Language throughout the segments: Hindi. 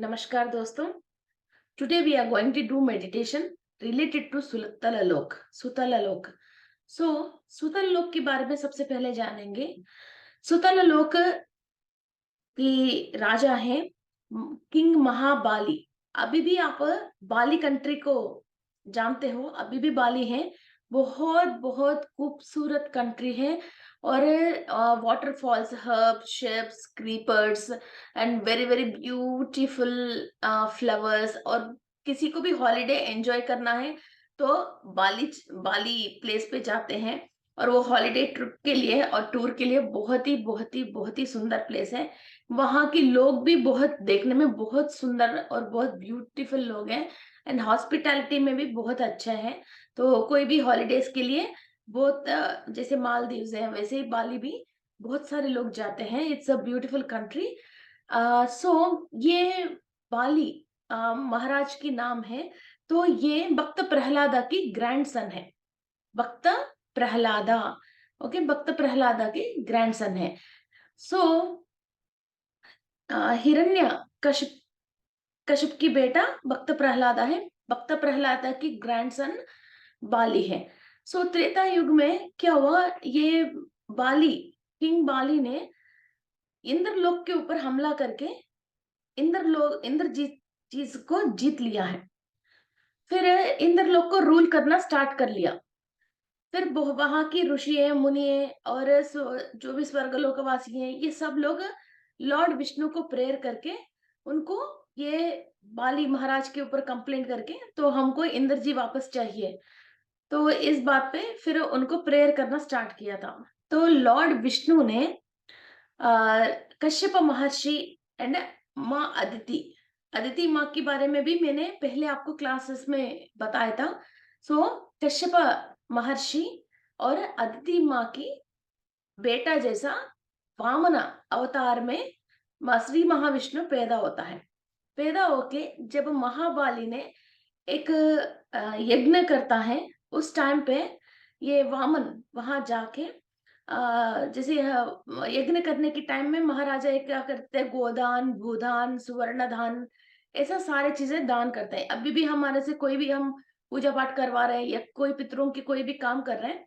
नमस्कार दोस्तों। Today we are going to do meditation related to Sutalalok. Sutalalok. So Sutalalok के बारे में सबसे पहले जानेंगे। सुतलालोक के राजा हैं किंग महाबाली। अभी भी आप बाली कंट्री को जानते हो, अभी भी बाली है। बहुत बहुत खूबसूरत कंट्री है। और waterfalls, herb ships, creepers and very very beautiful flowers. और किसी को भी हॉलिडे एंजॉय करना है तो बाली बाली प्लेस पे जाते हैं। और वो हॉलिडे ट्रिप के लिए और टूर के लिए बहुत ही सुंदर प्लेस है। वहाँ के लोग भी बहुत देखने में बहुत सुंदर और बहुत ब्यूटीफुल लोग हैं। एंड हॉस्पिटैलिटी में भी बहुत अच्छा है। तो कोई भी हॉलीडेज के लिए बहुत जैसे मालदीव्स है वैसे ही बाली भी बहुत सारे लोग जाते हैं। It's a beautiful country. So ये बाली महाराज की नाम है। तो ये भक्त प्रहलादा की ग्रैंडसन है। भक्त प्रहलादा। ओके, भक्त प्रहलादा के ग्रैंडसन है। सो हिरण्य कशिप कश्यप की बेटा भक्त प्रहलादा है। भक्त प्रहलादा की ग्रैंडसन बाली है। सो त्रेता युग में क्या हुआ, ये बाली, किंग बाली ने इंद्रलोक के ऊपर हमला करके इंद्रलोक इंद्रजीत चीज को जीत लिया है। फिर इंद्रलोक को रूल करना स्टार्ट कर लिया। फिर वहां की ऋषि है, मुनि है और जो भी स्वर्गलोकवासी हैं, ये सब लोग लॉर्ड विष्णु को प्रेयर करके उनको ये बाली महाराज के ऊपर कंप्लेंट करके तो हमको इंद्र जी वापस चाहिए। तो इस बात पे फिर उनको प्रेयर करना स्टार्ट किया था। तो लॉर्ड विष्णु ने कश्यप महर्षि एंड माँ अदिति, अदिति माँ के बारे में भी मैंने पहले आपको क्लासेस में बताया था। सो कश्यप महर्षि और अदिति माँ की बेटा जैसा वामन अवतार में श्री महाविष्णु पैदा होता है। पैदा होके जब महाबाली ने एक यज्ञ करता है, उस टाइम पे ये वामन वहां जाके जैसे यज्ञ करने के टाइम में महाराजा ये क्या करते हैं, गोदान, भूदान, सुवर्ण दान, ऐसा सारे चीजें दान करते हैं। अभी भी हमारे से कोई भी हम पूजा पाठ करवा रहे हैं या कोई पितरों की कोई भी काम कर रहे हैं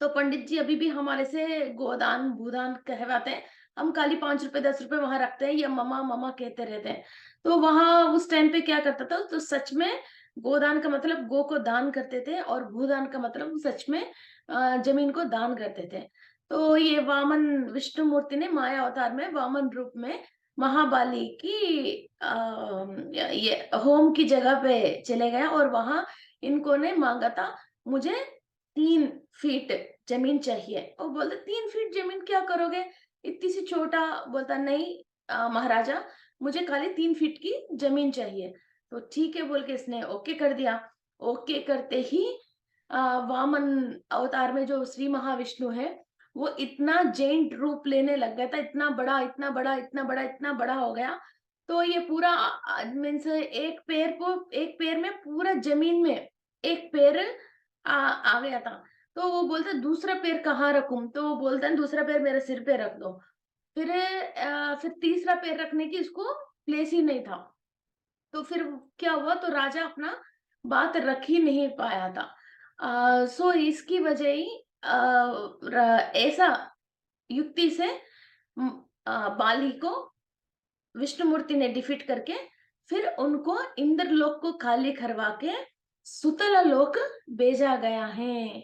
तो पंडित जी अभी भी हमारे से गोदान भूदान कहवाते हैं। हम खाली 5 रुपए 10 रुपए वहां रखते हैं या ममा ममा कहते रहते हैं। तो वहां उस टाइम पे क्या करता था, तो सच में गोदान का मतलब गो को दान करते थे और भूदान का मतलब सच में जमीन को दान करते थे। तो ये वामन विष्णु मूर्ति ने माया अवतार में वामन रूप में महाबाली की ये होम की जगह पे चले गए और वहां इनको ने मांगा था, मुझे 3 फीट जमीन चाहिए। और बोलते 3 फीट जमीन क्या करोगे, इतनी सी छोटा। बोलता नहीं महाराजा, मुझे खाली 3 फीट की जमीन चाहिए। तो ठीक है बोल के इसने ओके कर दिया। ओके करते ही वामन अवतार में जो श्री महाविष्णु है वो इतना जैंट रूप लेने लग गया था, इतना बड़ा इतना बड़ा इतना बड़ा इतना बड़ा हो गया। तो ये पूरा मीन्स एक पैर में पूरा जमीन में एक पैर आ गया था। तो वो बोलता दूसरा पैर कहाँ रखूं, तो वो बोलता है दूसरा पैर मेरे सिर पे रख दो। फिर तीसरा पैर रखने की उसको प्लेस ही नहीं था। तो फिर क्या हुआ, तो राजा अपना बात रख ही नहीं पाया था। सो इसकी वजह ही ऐसा युक्ति से बाली को विष्णुमूर्ति ने डिफीट करके फिर उनको इंद्रलोक को खाली करवा के सुतल लोक भेजा गया है।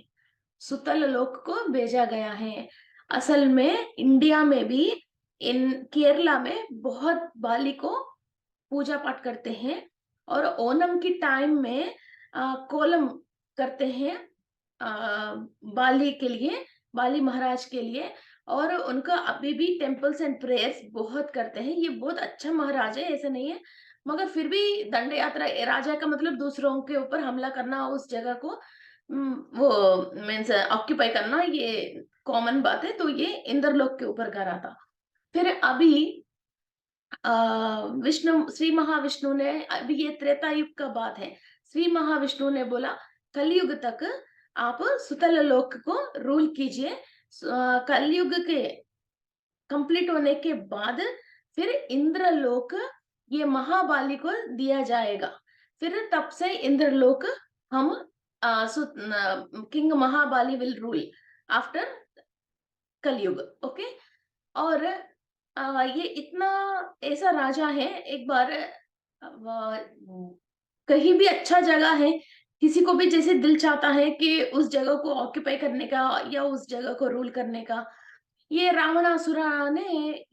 सुतल लोक को भेजा गया है। असल में इंडिया में भी, इन केरला में बहुत बाली को पूजा पाठ करते हैं। और ओणम की टाइम में कोलम करते हैं बाली के लिए, बाली महाराज के लिए। और उनका अभी भी टेम्पल्स एंड प्रेयर्स बहुत करते हैं। ये बहुत अच्छा महाराज है, ऐसा नहीं है। मगर फिर भी दंड यात्रा, राजा का मतलब दूसरों के ऊपर हमला करना, उस जगह को वो मीन्स ऑक्यूपाई करना, ये कॉमन बात है। तो ये इंद्रलोक के ऊपर करा था। फिर अभी विष्णु श्री महाविष्णु ने, अभी ये त्रेता युग का बात है, श्री महाविष्णु ने बोला कलयुग तक आप सुतल लोक को रूल कीजिए। कलयुग के कंप्लीट होने के बाद फिर इंद्रलोक ये महाबाली को दिया जाएगा। फिर तब से इंद्रलोक हम किंग महाबाली विल रूल आफ्टर कलयुग। ओके। और ये इतना ऐसा राजा है, एक बार कहीं भी अच्छा जगह है, किसी को भी जैसे दिल चाहता है कि उस जगह को ऑक्यूपाई करने का या उस जगह को रूल करने का, ये रावणासुरा ने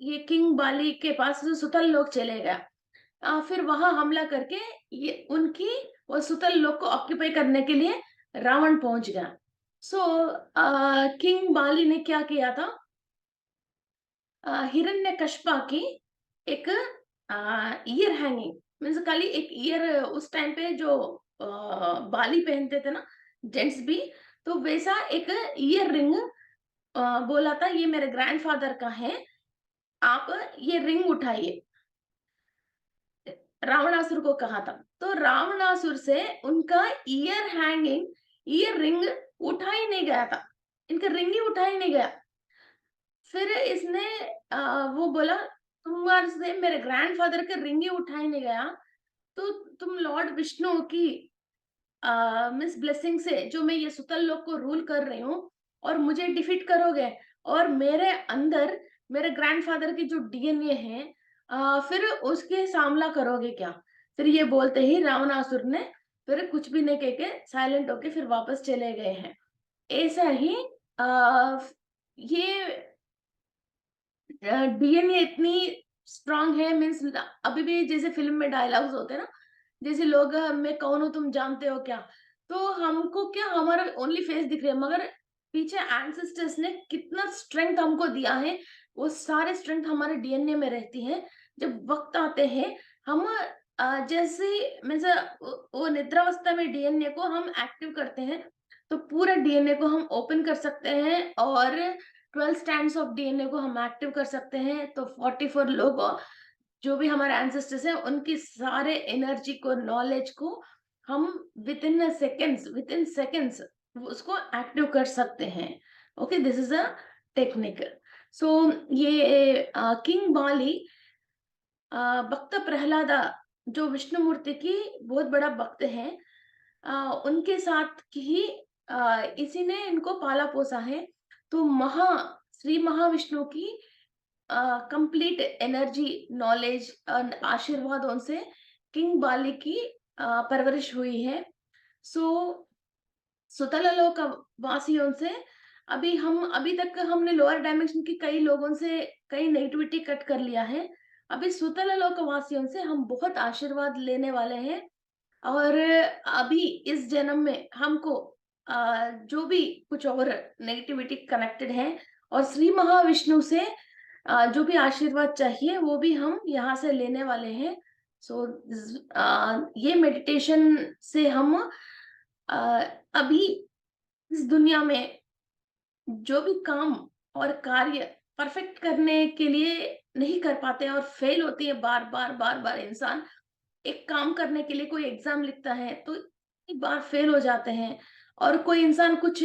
ये किंग बाली के पास सुतल लोक चले गया। फिर वहां हमला करके ये उनकी वो सुतल लोक को ऑक्यूपाई करने के लिए रावण पहुंच गया। सो किंग बाली ने क्या किया था, हिरण्यकश्यप की एक ईयर हैंगिंग, मीन्स खाली एक ईयर उस टाइम पे जो बाली पहनते थे ना जेंट्स भी, तो वैसा एक ईयर रिंग बोला था ये मेरे ग्रैंडफादर का है, आप ये रिंग उठाइए, रावणासुर को कहा था। तो रावणासुर से उनका ईयर हैंगिंग, ईयर रिंग उठा ही नहीं गया था, इनका रिंग ही उठा ही नहीं गया। फिर इसने वो बोला तुम्हारे से मेरे ग्रैंडफादर का रिंग ही उठा ही नहीं गया, तो तुम लॉर्ड विष्णु की मिस ब्लेसिंग से जो मैं ये सुतल लोक को रूल कर रही हूँ और मुझे डिफीट करोगे, और मेरे अंदर मेरे ग्रैंडफादर की जो डीएनए है फिर उसके सामना करोगे क्या। फिर ये बोलते ही रावणासुर ने फिर कुछ भी नहीं कह के साइलेंट होके फिर वापस चले गए हैं। ऐसा ही आ, ये डीएनए इतनी स्ट्रांग है, मीन्स अभी भी जैसे फिल्म में डायलॉग्स होते हैं ना, जैसे लोग मैं कौन हूँ तुम जानते हो क्या, तो हमको क्या हमारा ओनली फेस दिख रहा है, मगर पीछे एंसेस्टर्स ने कितना स्ट्रेंथ हमको दिया है, वो सारे स्ट्रेंथ हमारे डीएनए में रहती है। जब वक्त आते हैं हम जैसे मीन्स वो निद्रावस्था में डीएनए को हम एक्टिव करते हैं, तो पूरा डीएनए को हम ओपन कर सकते हैं और 12 स्ट्रैंड्स ऑफ डीएनए को हम एक्टिव कर सकते हैं। तो 44 लोग जो भी हमारे एंसेस्टर्स हैं उनकी सारे एनर्जी को, नॉलेज को हम विद इन सेकेंड्स उसको एक्टिव कर सकते हैं। Okay, this is a technique. So ये किंग बाली भक्त प्रहलादा जो विष्णुमूर्ति की बहुत बड़ा भक्त है, उनके साथ ही इसी ने इनको पाला पोसा है। तो श्री महाविष्णु की कंप्लीट एनर्जी, नॉलेज और आशीर्वादों से किंग बाली की परवरिश हुई है। सो सुतलोक वासियों से अभी तक हमने लोअर डायमेंशन की कई लोगों से कई नेगेटिविटी कट कर लिया है। अभी सुतलोक वासियों से हम बहुत आशीर्वाद लेने वाले हैं। और अभी इस जन्म में हमको जो भी कुछ और नेगेटिविटी कनेक्टेड है और श्री महाविष्णु से जो भी आशीर्वाद चाहिए वो भी हम यहाँ से लेने वाले हैं। सो ये मेडिटेशन से हम अभी इस दुनिया में जो भी काम और कार्य परफेक्ट करने के लिए नहीं कर पाते और फेल होती है बार बार इंसान, एक काम करने के लिए कोई एग्जाम लिखता है तो एक बार फेल हो जाते हैं, और कोई इंसान कुछ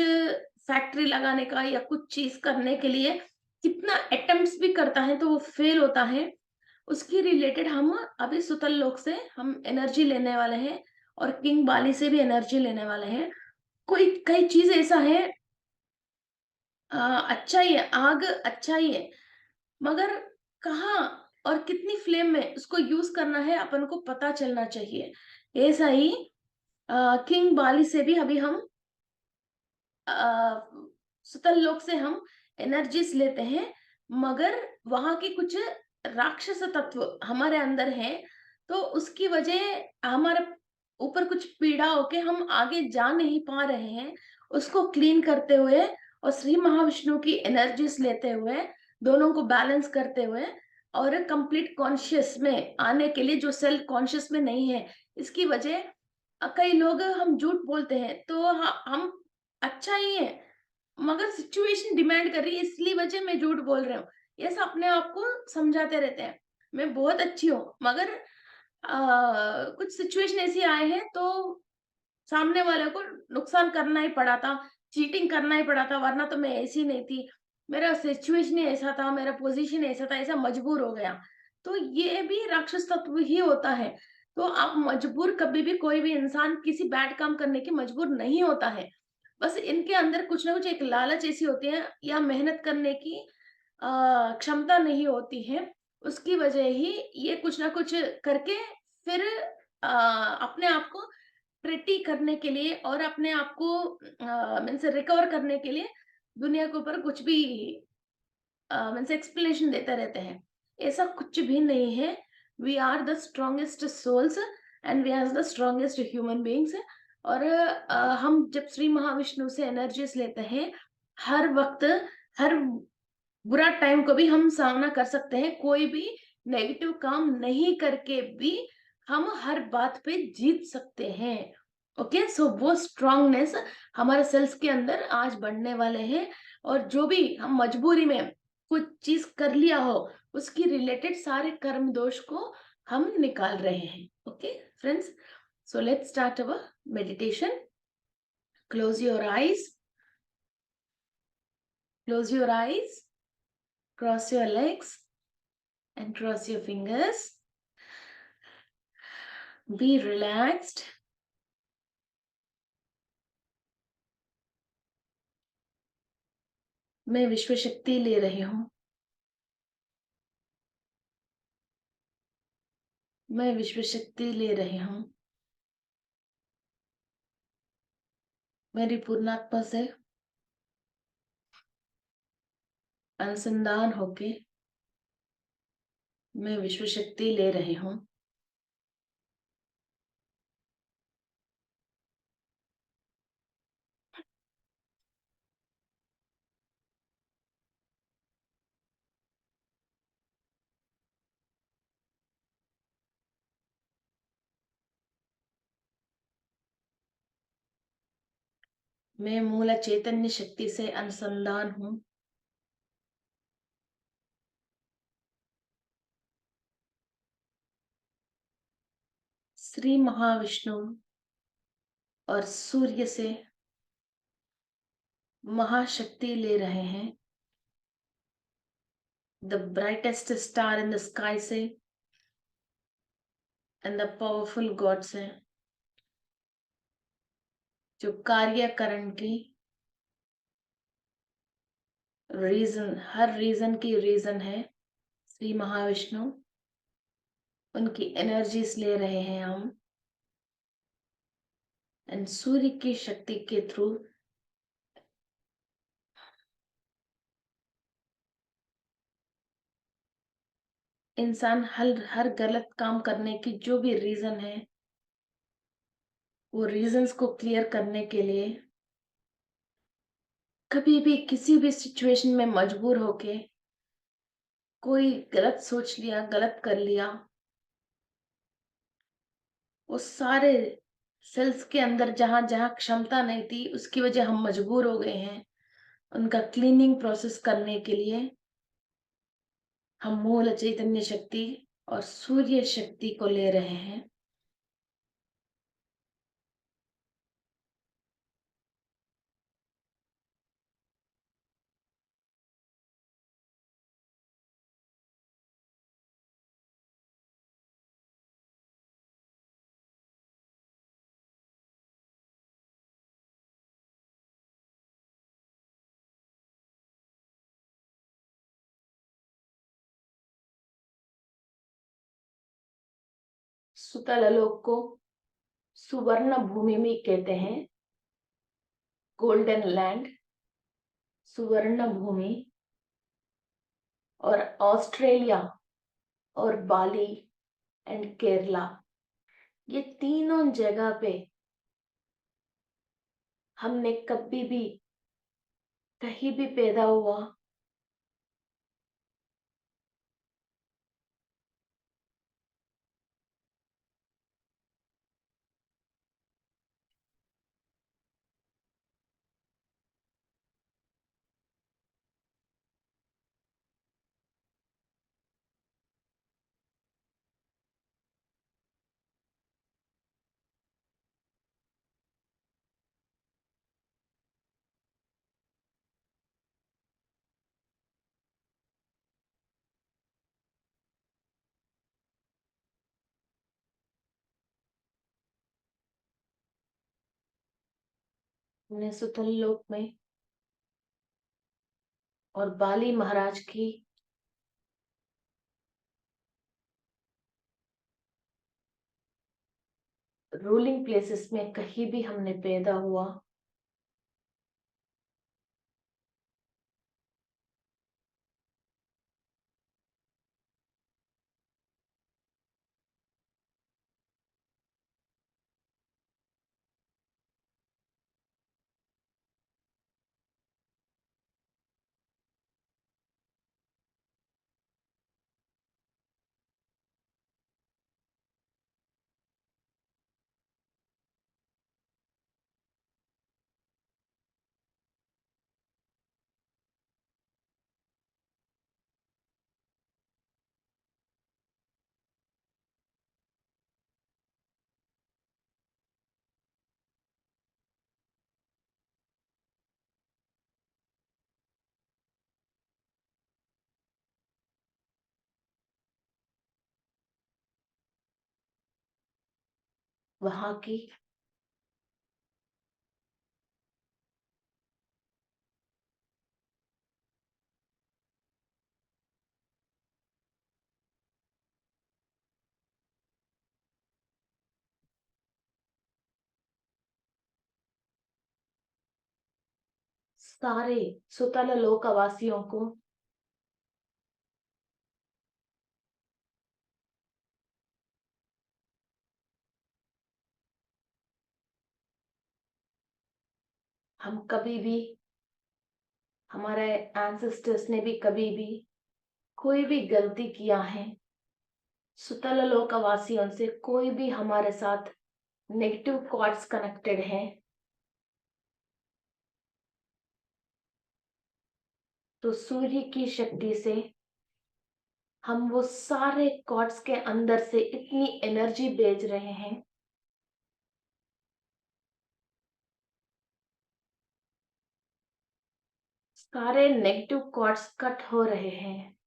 फैक्ट्री लगाने का या कुछ चीज करने के लिए कितना अटेम्प्ट्स भी करता है तो वो फेल होता है। उसकी रिलेटेड हम अभी सुतल लोक से हम एनर्जी लेने वाले हैं और किंग बाली से भी एनर्जी लेने वाले हैं। कोई कई चीज ऐसा है, अच्छा ही है, आग अच्छा ही है, मगर कहाँ और कितनी फ्लेम में उसको यूज करना है अपन को पता चलना चाहिए। ऐसा ही किंग बाली से भी अभी हम अ, सुतल लोक से हम एनर्जीज लेते हैं, मगर वहां की कुछ राक्षस तत्व हमारे अंदर है, तो उसकी वजह हमारे ऊपर कुछ पीड़ा होके हम आगे जा नहीं पा रहे हैं। उसको क्लीन करते हुए और श्री महाविष्णु की एनर्जीज लेते हुए, दोनों को बैलेंस करते हुए और कंप्लीट कॉन्शियस में आने के लिए, जो सेल्फ कॉन्शियस में नहीं है, इसकी वजह कई लोग हम झूठ बोलते हैं तो हम अच्छा ही है, मगर सिचुएशन डिमांड कर रही है इसलिए वजह मैं झूठ बोल रही हूँ, ये सब अपने आप को समझाते रहते हैं। मैं बहुत अच्छी हूँ, मगर कुछ सिचुएशन ऐसी आए हैं तो सामने वाले को नुकसान करना ही पड़ा था, चीटिंग करना ही पड़ा था, वरना तो मैं ऐसी नहीं थी, मेरा सिचुएशन ही ऐसा था, मेरा पोजीशन ऐसा था, ऐसा मजबूर हो गया। तो ये भी राक्षस तत्व ही होता है। तो आप मजबूर, कभी भी कोई भी इंसान किसी बैड काम करने की मजबूर नहीं होता है। बस इनके अंदर कुछ ना कुछ एक लालच ऐसी होती है, या मेहनत करने की क्षमता नहीं होती है। उसकी वजह ही ये कुछ ना कुछ करके फिर अपने आप को प्रिटी करने के लिए और अपने आप को मीन्स रिकवर करने के लिए दुनिया के ऊपर कुछ भी मीन्स एक्सप्लेनेशन देते रहते हैं। ऐसा कुछ भी नहीं है। We are the strongest souls and we are the strongest human beings. और हम जब श्री महाविष्णु से एनर्जीज लेते हैं, हर वक्त, हर बुरा टाइम को भी हम सामना कर सकते हैं। कोई भी नेगेटिव काम नहीं करके भी हम हर बात पे जीत सकते हैं। ओके, सो वो स्ट्रांगनेस हमारे सेल्स के अंदर आज बढ़ने वाले हैं। और जो भी हम मजबूरी में कुछ चीज कर लिया हो, उसकी रिलेटेड सारे कर्म दोष को हम निकाल रहे हैं। Okay friends, so let's start our meditation. Close your eyes, close your eyes, cross your legs and cross your fingers. Be relaxed. मैं विश्व शक्ति ले रही हूँ। मैं विश्व शक्ति ले रही हूँ। मेरी पूर्णात्मा से अनुसंधान होके मैं विश्व शक्ति ले रही हूँ। मैं मूल चैतन्य शक्ति से अनुसंधान हूँ। श्री महाविष्णु और सूर्य से महाशक्ति ले रहे हैं। The brightest star in the sky से एंड द पावरफुल गॉड से, जो कार्यकरण की रीजन, हर रीजन की रीजन है श्री महाविष्णु, उनकी एनर्जीज ले रहे हैं हम। एंड सूर्य की शक्ति के थ्रू इंसान हर हर गलत काम करने की जो भी रीजन है, वो रीजंस को क्लियर करने के लिए कभी भी किसी भी सिचुएशन में मजबूर होके कोई गलत सोच लिया, गलत कर लिया, वो सारे सेल्स के अंदर जहां जहां क्षमता नहीं थी, उसकी वजह हम मजबूर हो गए हैं, उनका क्लीनिंग प्रोसेस करने के लिए हम मूल चैतन्य शक्ति और सूर्य शक्ति को ले रहे हैं। सुतल आलोक को सुवर्ण भूमि में कहते हैं, गोल्डन लैंड, सुवर्ण भूमि। और ऑस्ट्रेलिया और बाली एंड केरला, ये तीनों जगह पे हमने कभी भी कहीं भी पैदा हुआ, हमने सुतल लोक में और बाली महाराज की रूलिंग प्लेसेस में कहीं भी हमने पैदा हुआ, वहां की सारे सुतल लोकवासियों को हम कभी भी, हमारे एंसेस्टर्स ने भी कभी भी कोई भी गलती किया है, सुतल लोकवासियों से कोई भी हमारे साथ नेगेटिव कॉर्ड्स कनेक्टेड हैं, तो सूर्य की शक्ति से हम वो सारे कॉर्ड्स के अंदर से इतनी एनर्जी भेज रहे हैं, सारे नेगेटिव कॉर्ड्स कट हो रहे हैं।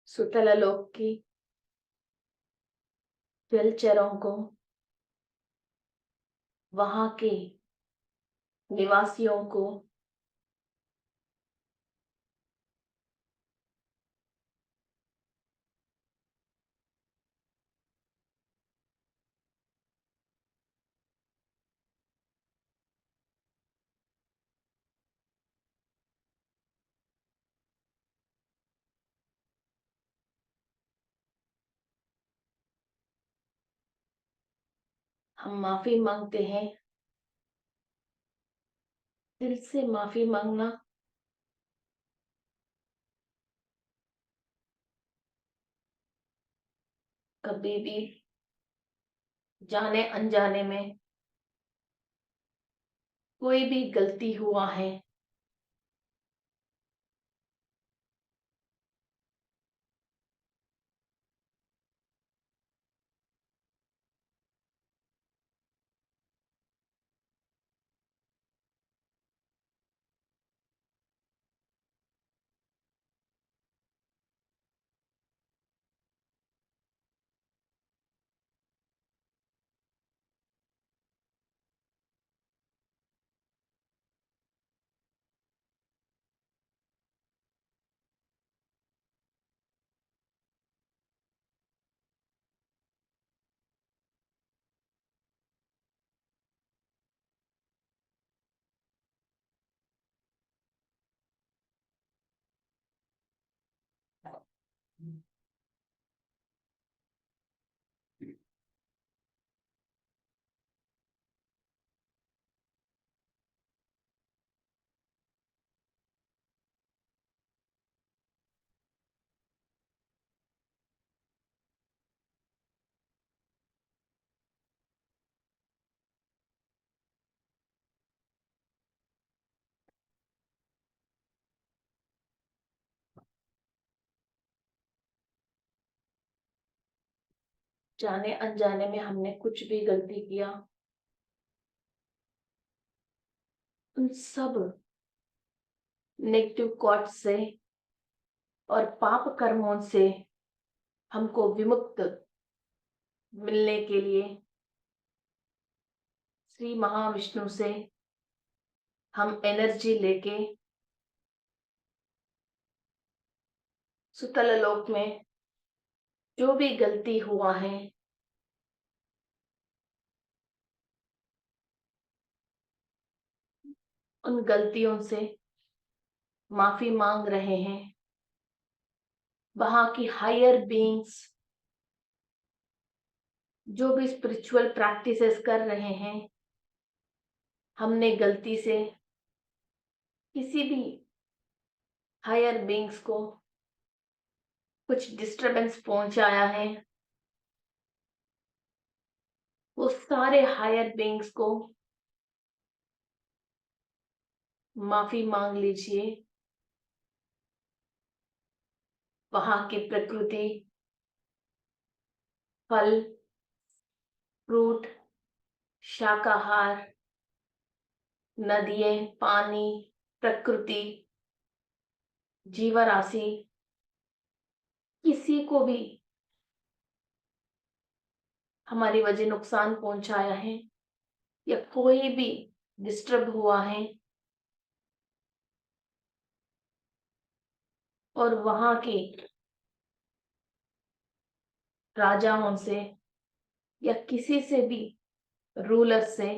सुतल लोक की जलचरों को, वहां के निवासियों को हम माफी मांगते हैं। दिल से माफी मांगना कभी भी जाने अनजाने में कोई भी गलती हुआ है, जाने अनजाने में हमने कुछ भी गलती किया, उन सब नेगेटिव थॉट्स से और पाप कर्मों से हमको विमुक्त मिलने के लिए श्री महाविष्णु से हम एनर्जी लेके सुतल लोक में जो भी गलती हुआ है उन गलतियों से माफी मांग रहे हैं। वहां की हायर बीइंग्स जो भी स्पिरिचुअल प्रैक्टिसेस कर रहे हैं, हमने गलती से किसी भी हायर बीइंग्स को कुछ डिस्टरबेंस पहुंचाया है, वो सारे हायर बीइंग्स को माफी मांग लीजिए। वहां की प्रकृति, फल, फ्रूट, शाकाहार, नदियां, पानी, प्रकृति, जीवराशि, किसी को भी हमारी वजह नुकसान पहुंचाया है या कोई भी डिस्टर्ब हुआ है, और वहां के राजाओं से या किसी से भी रूलर से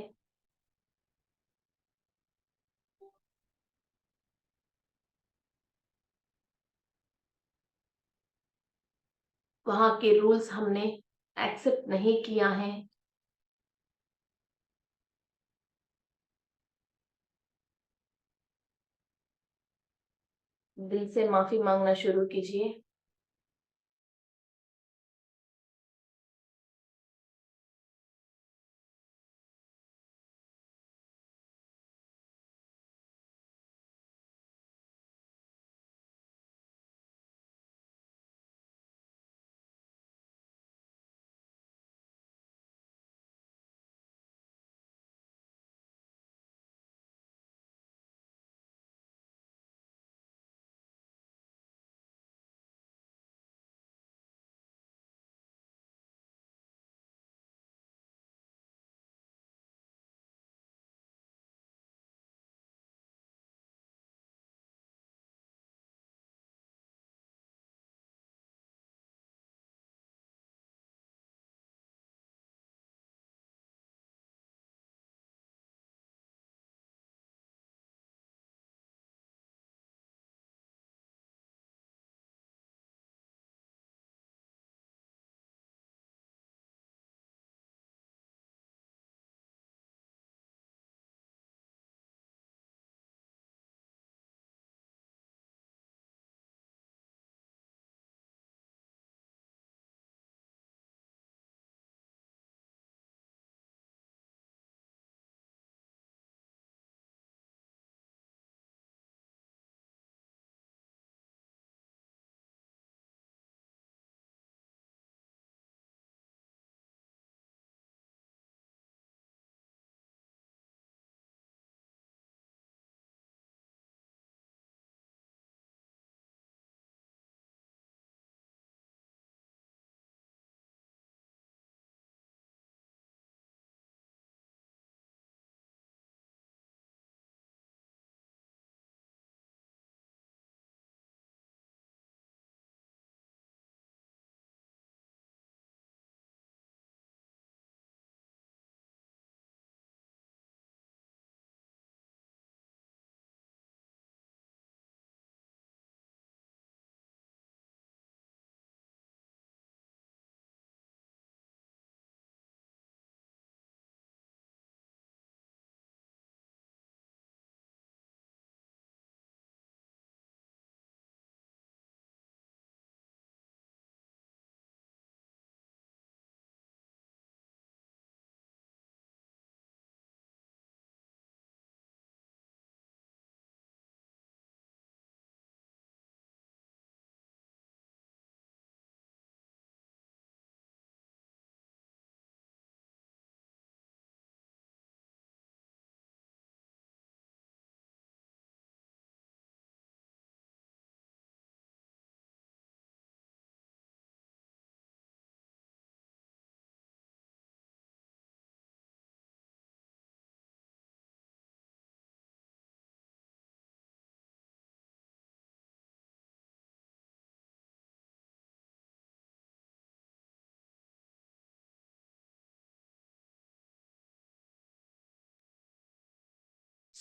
वहां के रूल्स हमने एक्सेप्ट नहीं किया है। दिल से माफी मांगना शुरू कीजिए।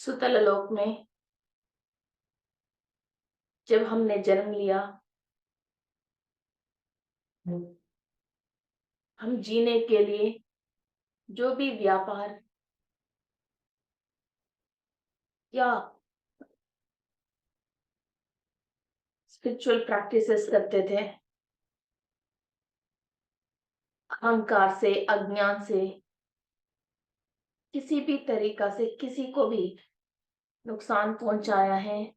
सुतल लोक में जब हमने जन्म लिया, हम जीने के लिए जो भी व्यापार या स्पिरिचुअल प्रैक्टिसेस करते थे, अहंकार से, अज्ञान से, किसी भी तरीका से किसी को भी नुकसान पहुंचाया है,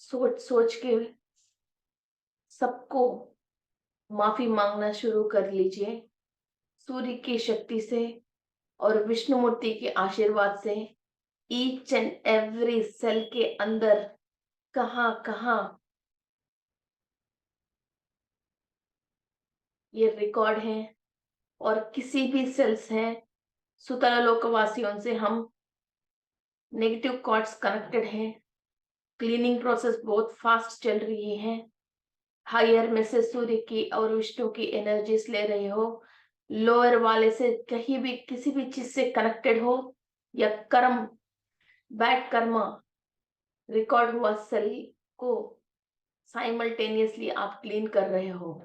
सोच सोच के सबको माफी मांगना शुरू कर लीजिए। सूर्य की शक्ति से और विष्णुमूर्ति के आशीर्वाद से ईच एंड एवरी सेल के अंदर कहाँ कहाँ ये रिकॉर्ड है और किसी भी सेल्स हैं, सुतला लोकवासियों से हम नेगेटिव कॉर्ड्स कनेक्टेड हैं। क्लीनिंग प्रोसेस बहुत फास्ट चल रही है। हायर में से सूर्य की और विष्णु की एनर्जीज ले रहे हो, लोअर वाले से कहीं भी किसी भी चीज से कनेक्टेड हो या कर्म, बैड कर्म रिकॉर्ड हुआ सेल को साइमल्टेनियसली आप क्लीन कर रहे हो।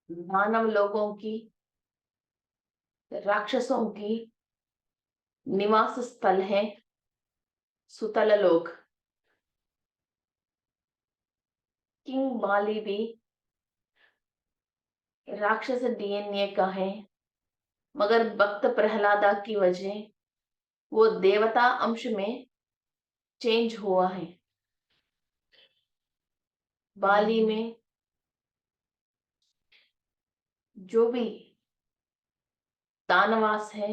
मानव लोगों की, राक्षसों की निवास स्थल है सुतल लोक। किंग बाली भी राक्षस डीएनए का है, मगर भक्त प्रहलादा की वजह वो देवता अंश में चेंज हुआ है। बाली में जो भी दानवास है,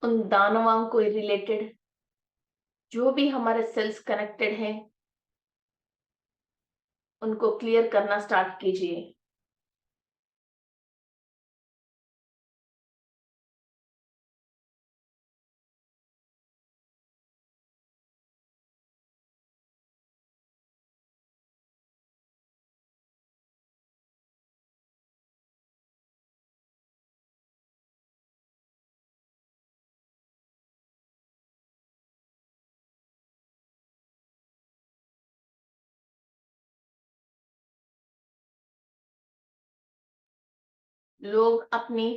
उन दानवाओं को रिलेटेड जो भी हमारे सेल्स कनेक्टेड हैं, उनको क्लियर करना स्टार्ट कीजिए। लोग अपनी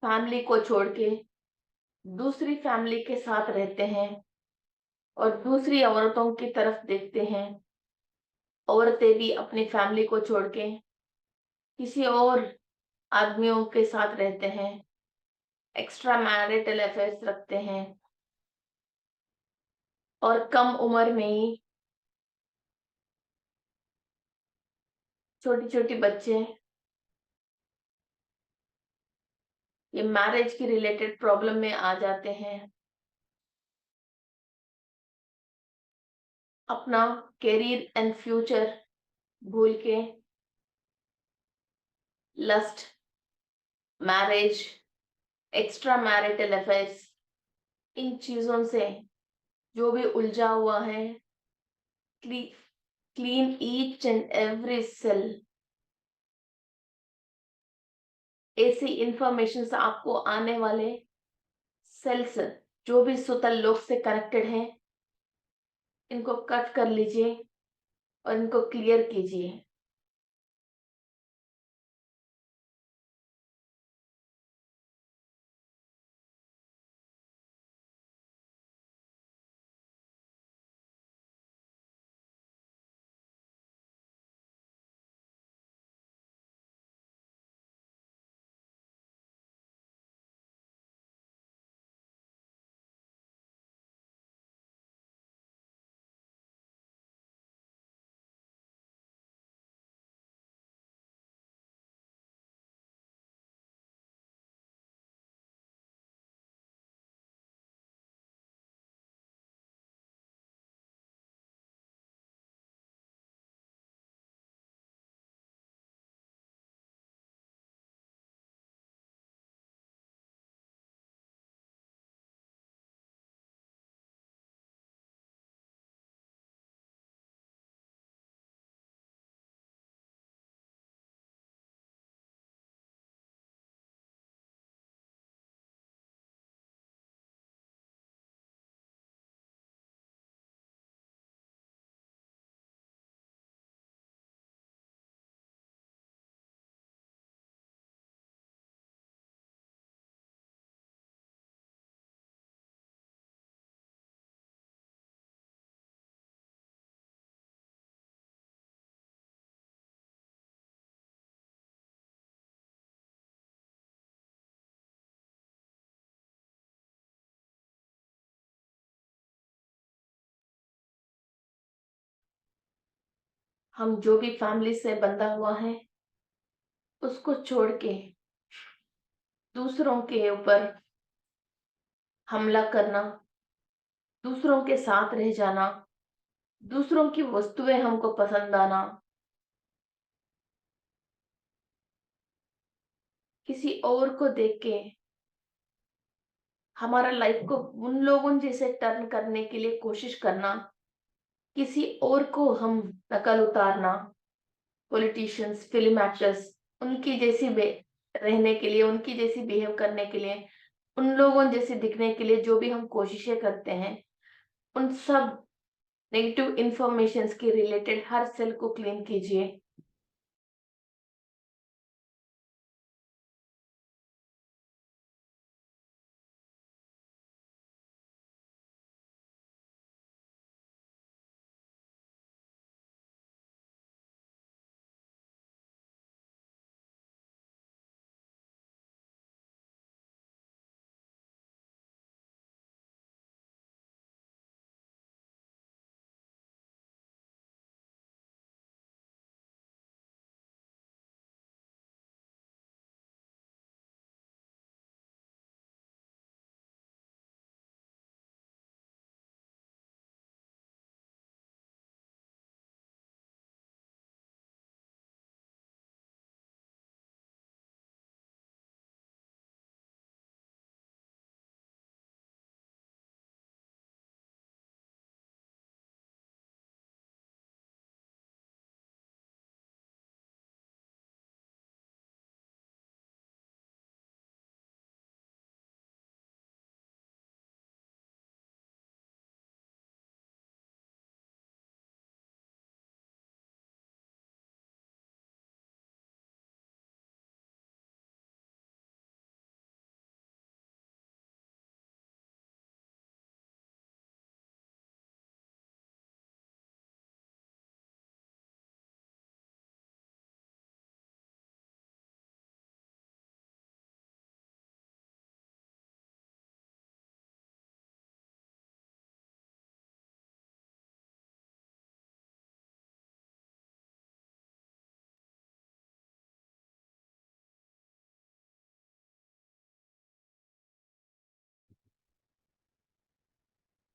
फैमिली को छोड़ के दूसरी फैमिली के साथ रहते हैं और दूसरी औरतों की तरफ देखते हैं। औरतें भी अपनी फैमिली को छोड़ के किसी और आदमियों के साथ रहते हैं, एक्स्ट्रा मैरिटल अफेयर्स रखते हैं और कम उम्र में ही छोटी-छोटी बच्चे ये मैरिज की रिलेटेड प्रॉब्लम में आ जाते हैं। अपना करियर एंड फ्यूचर भूल के lust, marriage, extra marital affairs इन चीजों से जो भी उलझा हुआ है, clean each and every cell. ऐसी इंफॉर्मेशन आपको आने वाले सेल्स जो भी सुतल लोक से कनेक्टेड हैं, इनको कट कर लीजिए और इनको क्लियर कीजिए। हम जो भी फैमिली से बंधा हुआ है उसको छोड़ के दूसरों के ऊपर हमला करना, दूसरों के साथ रह जाना, दूसरों की वस्तुएं हमको पसंद आना, किसी और को देख के हमारा लाइफ को उन लोगों जैसे टर्न करने के लिए कोशिश करना, किसी और को हम नकल उतारना, पॉलिटिशियंस, फिल्म एक्टर्स, उनकी जैसी रहने के लिए, उनकी जैसी बिहेव करने के लिए, उन लोगों जैसे दिखने के लिए जो भी हम कोशिशें करते हैं, उन सब नेगेटिव इंफॉर्मेशंस के रिलेटेड हर सेल को क्लीन कीजिए।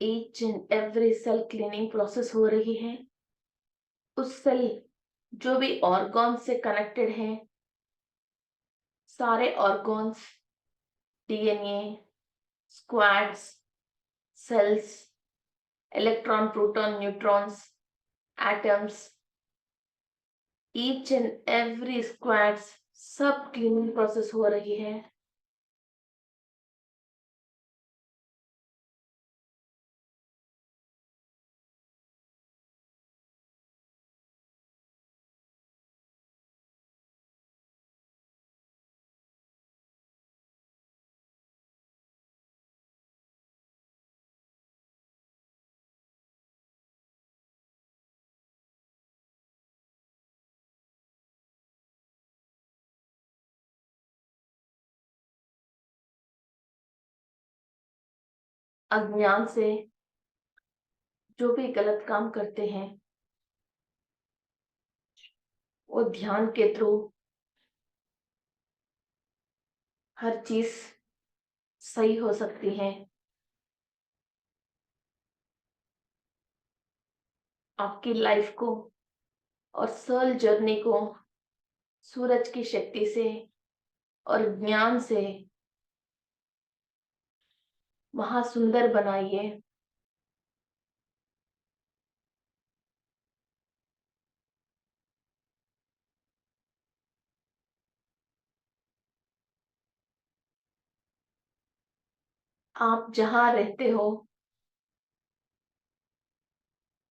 Each and every cell cleaning process हो रही है। उस सेल जो भी ऑर्गन से कनेक्टेड हैं, सारे organs, DNA, squads, cells, electron, proton, neutrons, atoms, each and every squads, सब क्लीनिंग प्रोसेस हो रही है। अज्ञान से जो भी गलत काम करते हैं, वो ध्यान के थ्रू हर चीज सही हो सकती है। आपकी लाइफ को और सोल जर्नी को सूरज की शक्ति से और ज्ञान से महासुंदर बनाइए। आप जहां रहते हो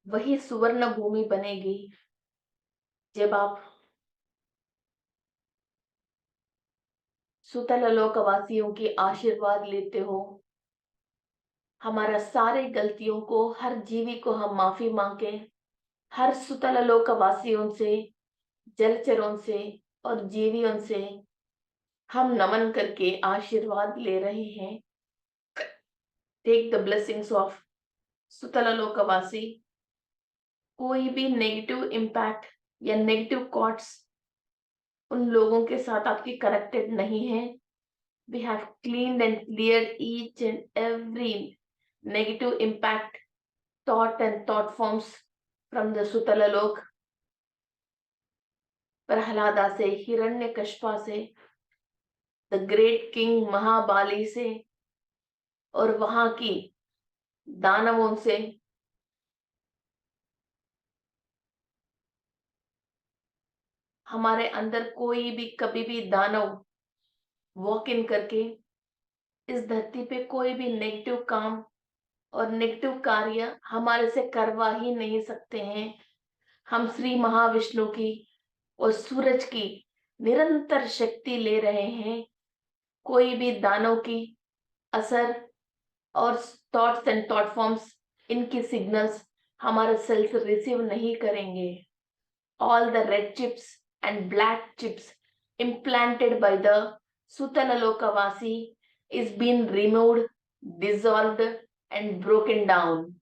वही सुवर्ण भूमि बनेगी जब आप सुतल लोकवासियों की आशीर्वाद लेते हो। हमारा सारे गलतियों को, हर जीवी को हम माफी मांगे, हर सुतल लोकवासियों से, जलचरों से और जीवियों से हम नमन करके आशीर्वाद ले रहे हैं। टेक द ब्लेसिंग्स ऑफ सुतल लोकवासी। कोई भी नेगेटिव इम्पैक्ट या नेगेटिव कॉट्स उन लोगों के साथ आपकी कनेक्टेड नहीं है। We have cleaned and cleared each and every negative impact, thought and thought forms from the Sutalalok, Prahlada से, हिरण्यकश्यप से, द ग्रेट किंग महाबाली से और वहां की दानवों से। हमारे अंदर कोई भी कभी भी दानव वॉक इन करके इस धरती पे कोई भी नेगेटिव काम और नेगेटिव कार्य हमारे से करवा ही नहीं सकते हैं। हम श्री महाविष्णु की और सूरज की निरंतर शक्ति ले रहे हैं। कोई भी दानव की असर और थॉट्स एंड थॉट फॉर्म्स, इनकी सिग्नल्स हमारे सेल्स रिसीव नहीं करेंगे। All the red chips and black chips implanted by the Sutalokavasi is being removed, dissolved and broken down.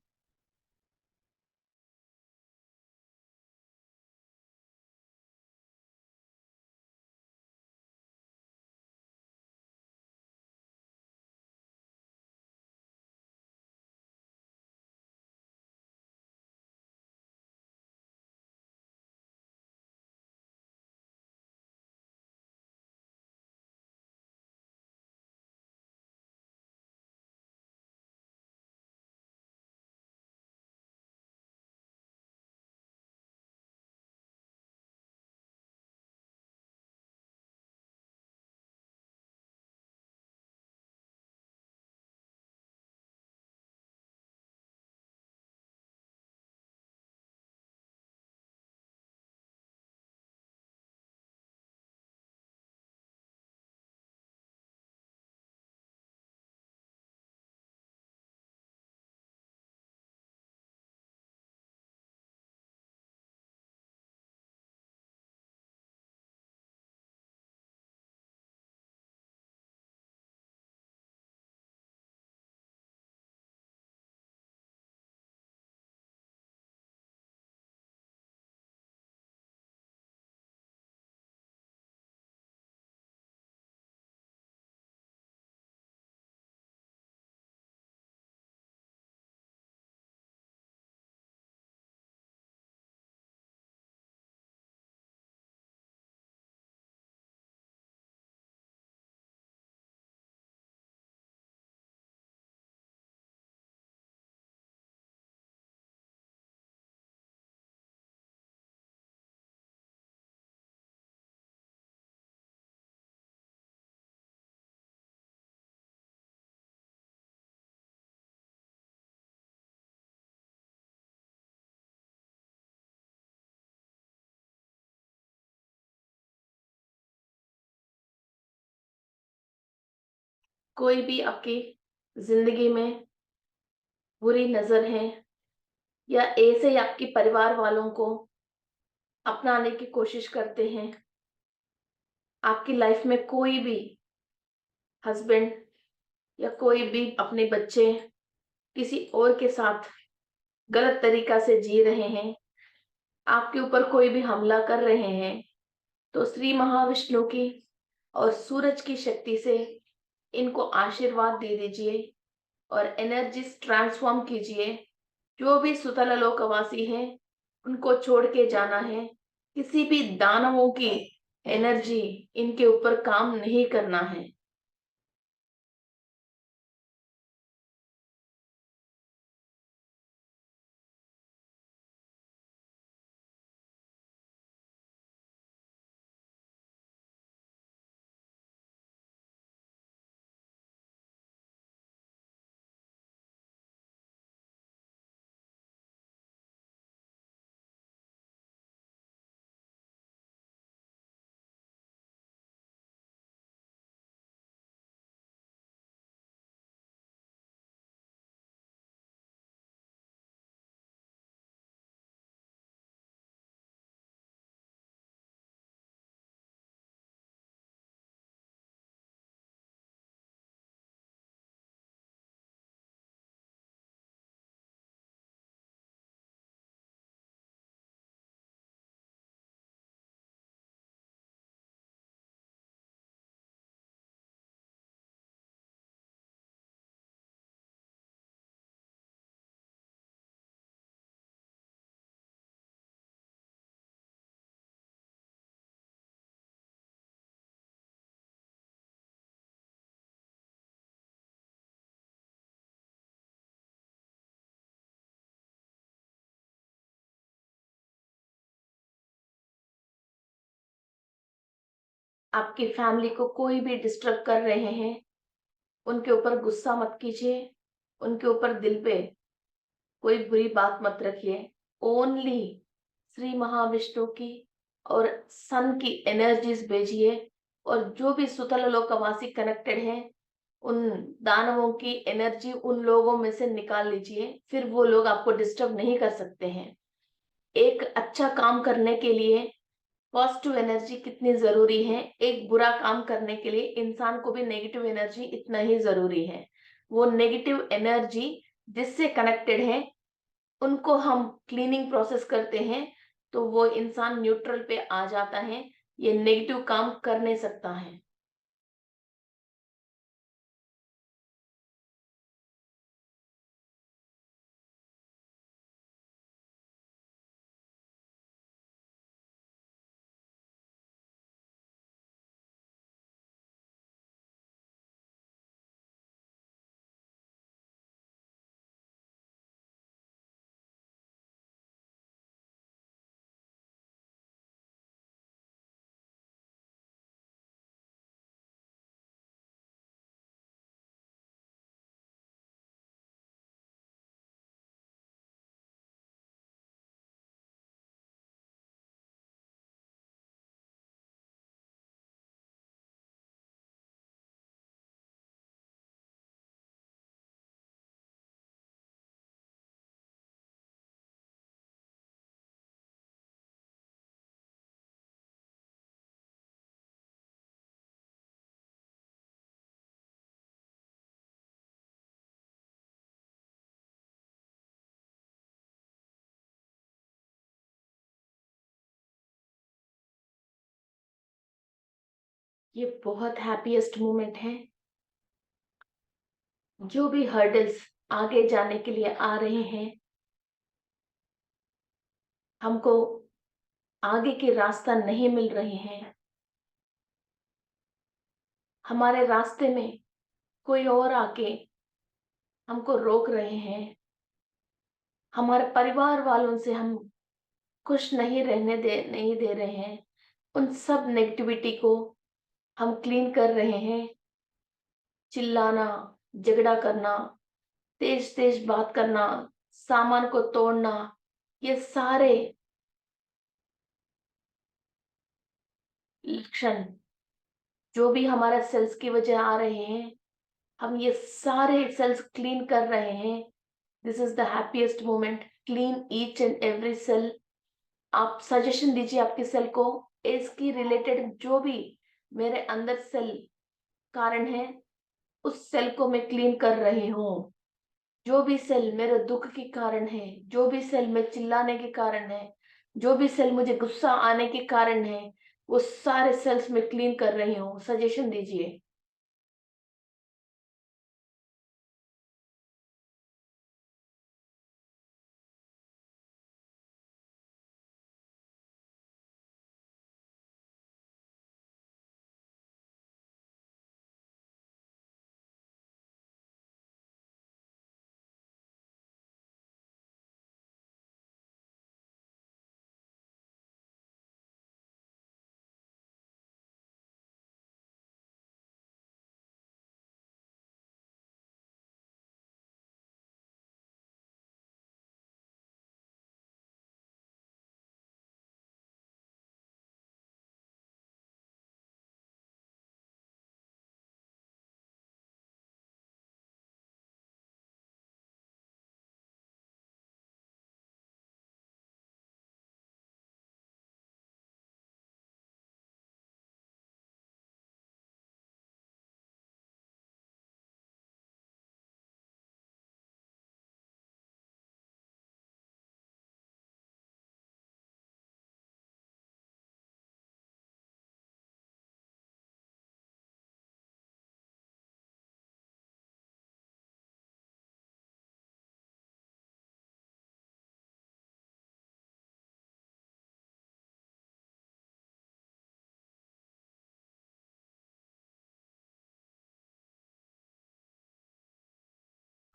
कोई भी आपकी ज़िंदगी में बुरी नज़र है या ऐसे ही आपके परिवार वालों को अपनाने की कोशिश करते हैं, आपकी लाइफ में कोई भी हस्बैंड या कोई भी अपने बच्चे किसी और के साथ गलत तरीका से जी रहे हैं, आपके ऊपर कोई भी हमला कर रहे हैं, तो श्री महाविष्णु की और सूरज की शक्ति से इनको आशीर्वाद दे दीजिए और एनर्जीज ट्रांसफॉर्म कीजिए। जो भी सुतल लोकवासी हैं, उनको छोड़ के जाना है। किसी भी दानवों की एनर्जी इनके ऊपर काम नहीं करना है। आपकी फैमिली को कोई भी डिस्टर्ब कर रहे हैं, उनके ऊपर गुस्सा मत कीजिए, उनके ऊपर दिल पे कोई बुरी बात मत रखिए। ओनली श्री महाविष्णु की और सन की एनर्जीज भेजिए और जो भी सुतल लोकवासी कनेक्टेड हैं, उन दानवों की एनर्जी उन लोगों में से निकाल लीजिए, फिर वो लोग आपको डिस्टर्ब नहीं कर सकते हैं। एक अच्छा काम करने के लिए पॉजिटिव एनर्जी कितनी जरूरी है, एक बुरा काम करने के लिए इंसान को भी नेगेटिव एनर्जी इतना ही जरूरी है। वो नेगेटिव एनर्जी जिससे कनेक्टेड है, उनको हम क्लीनिंग प्रोसेस करते हैं, तो वो इंसान न्यूट्रल पे आ जाता है, ये नेगेटिव काम कर नहीं सकता है। ये बहुत हैप्पीएस्ट मोमेंट है। जो भी हर्डल्स आगे जाने के लिए आ रहे हैं, हमको आगे के रास्ता नहीं मिल रहे हैं, हमारे रास्ते में कोई और आके हमको रोक रहे हैं, हमारे परिवार वालों से हम खुश नहीं दे रहे हैं, उन सब नेगेटिविटी को हम क्लीन कर रहे हैं। चिल्लाना, झगड़ा करना, तेज तेज बात करना, सामान को तोड़ना, ये सारे लक्षण जो भी हमारा सेल्स की वजह आ रहे हैं, हम ये सारे सेल्स क्लीन कर रहे हैं। This is the happiest moment, clean each and every cell. आप सजेशन दीजिए आपके सेल को, इसकी रिलेटेड जो भी मेरे अंदर सेल कारण है, उस सेल को मैं क्लीन कर रही हूँ। जो भी सेल मेरे दुख के कारण है, जो भी सेल में चिल्लाने के कारण है, जो भी सेल मुझे गुस्सा आने के कारण है, वो सारे सेल्स में क्लीन कर रही हूँ। सजेशन दीजिए।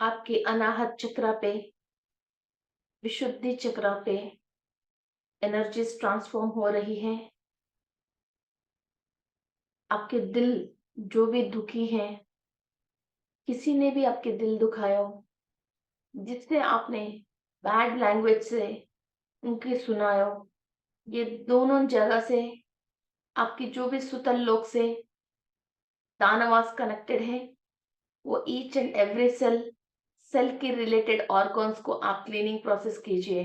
आपके अनाहत चक्रा पे, विशुद्धि चक्रा पे एनर्जीज ट्रांसफॉर्म हो रही है। आपके दिल जो भी दुखी हैं, किसी ने भी आपके दिल दुखाया हो, जिससे आपने बैड लैंग्वेज से उनकी सुनाया हो, ये दोनों जगह से आपकी जो भी सुतल लोक से दानवास कनेक्टेड है, वो each and every cell, cell के रिलेटेड ऑर्गन्स को आप क्लीनिंग प्रोसेस कीजिए।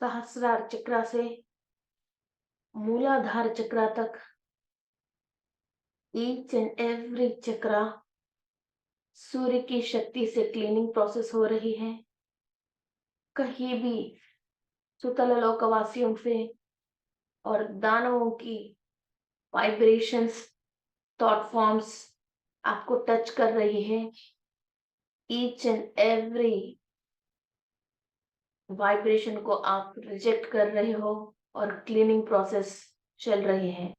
सहस्रार चक्र से मूलाधार चक्र तक ईच एंड एवरी चक्र सूर्य की शक्ति से क्लीनिंग प्रोसेस हो रही है। कहीं भी सुतल लोकवासियों से और दानवों की वाइब्रेशंस, थॉट फॉर्म्स आपको टच कर रही है। ईच एंड एवरी वाइब्रेशन को आप रिजेक्ट कर रहे हो और क्लीनिंग प्रोसेस चल रही है।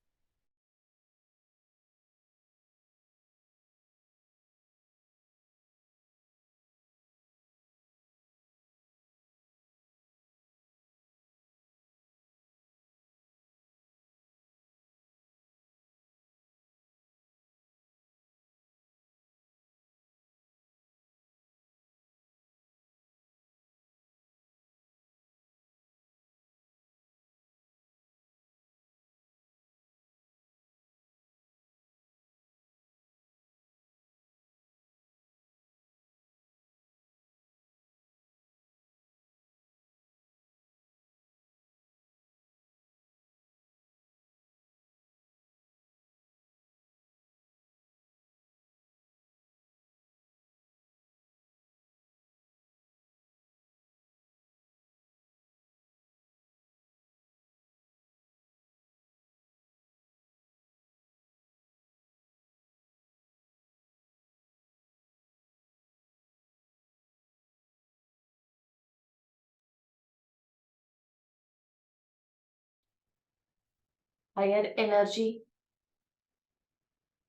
हायर एनर्जी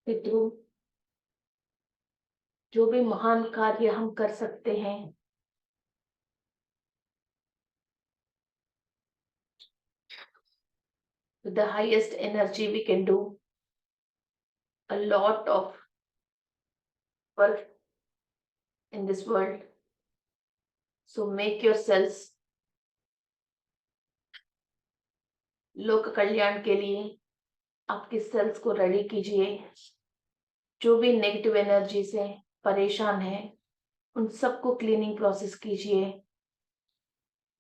के थ्रू जो भी महान कार्य हम कर सकते हैं, with the highest energy we can do a lot of work in this world. So make yourselves लोक कल्याण के लिए आपके सेल्स को रेडी कीजिए। जो भी नेगेटिव एनर्जी से परेशान है उन सबको क्लीनिंग प्रोसेस कीजिए।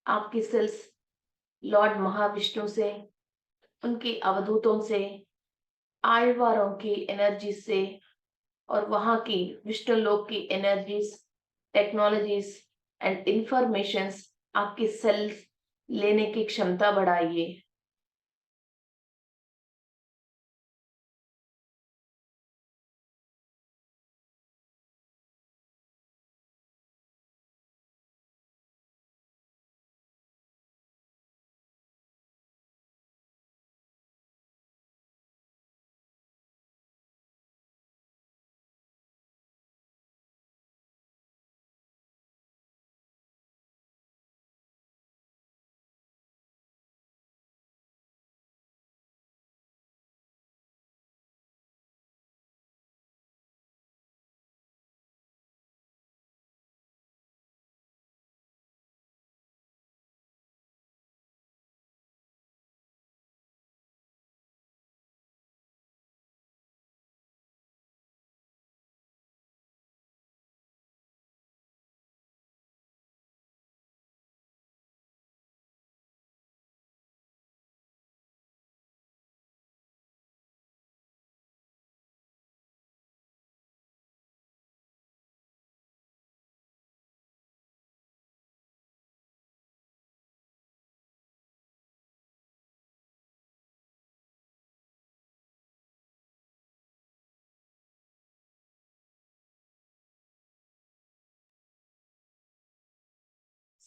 आपकी सेल्स लॉर्ड महाविष्णु से, उनकी अवधूतों से, आयवारों की एनर्जी से और वहां की विष्णु लोक की एनर्जीज, टेक्नोलॉजीज एंड इंफॉर्मेशंस आपकी सेल्स लेने की क्षमता बढ़ाइए।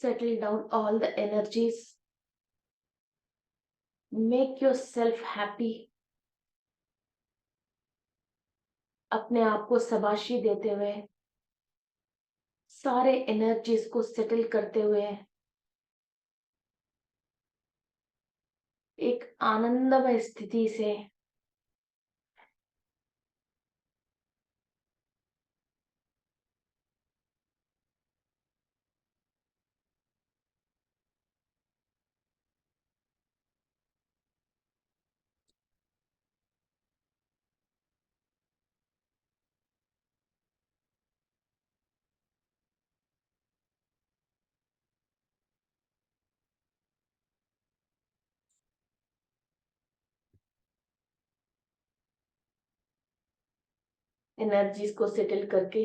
Settle down all the energies. Make yourself happy. अपने आप को शाबाशी देते हुए, सारे एनर्जीज को सेटल करते हुए एक आनंदमय स्थिति से एनर्जीज को सेटल करके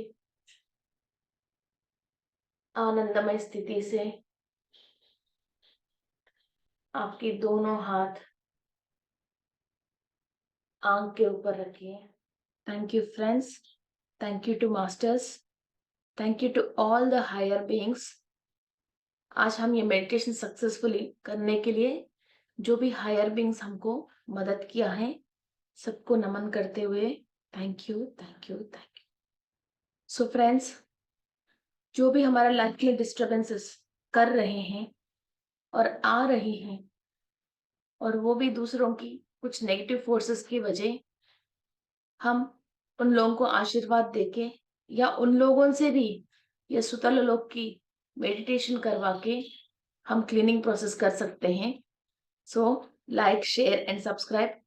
आनंदमय स्थिति से आपके दोनों हाथ आंख के ऊपर रखिए। Thank you friends, thank you to masters, thank you to all the higher beings. आज हम ये मेडिटेशन सक्सेसफुली करने के लिए जो भी हायर बीइंग्स हमको मदद किया है, सबको नमन करते हुए thank you, thank you, thank you. So friends, जो भी हमारा लाइफ के डिस्टर्बेंसेस कर रहे हैं और आ रही हैं, और वो भी दूसरों की कुछ नेगेटिव फोर्सेस की वजह, हम उन लोगों को आशीर्वाद देके या उन लोगों से भी ये सुतल लोक की मेडिटेशन करवा के हम क्लीनिंग प्रोसेस कर सकते हैं। So like, share and subscribe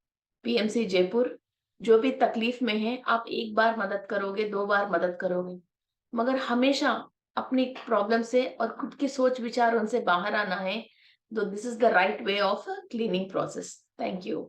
PMC Jaipur. जो भी तकलीफ में है, आप एक बार मदद करोगे, 2 बार मदद करोगे, मगर हमेशा अपनी प्रॉब्लम से और खुद के सोच विचार उनसे बाहर आना है। तो this is the right way of cleaning process. Thank you.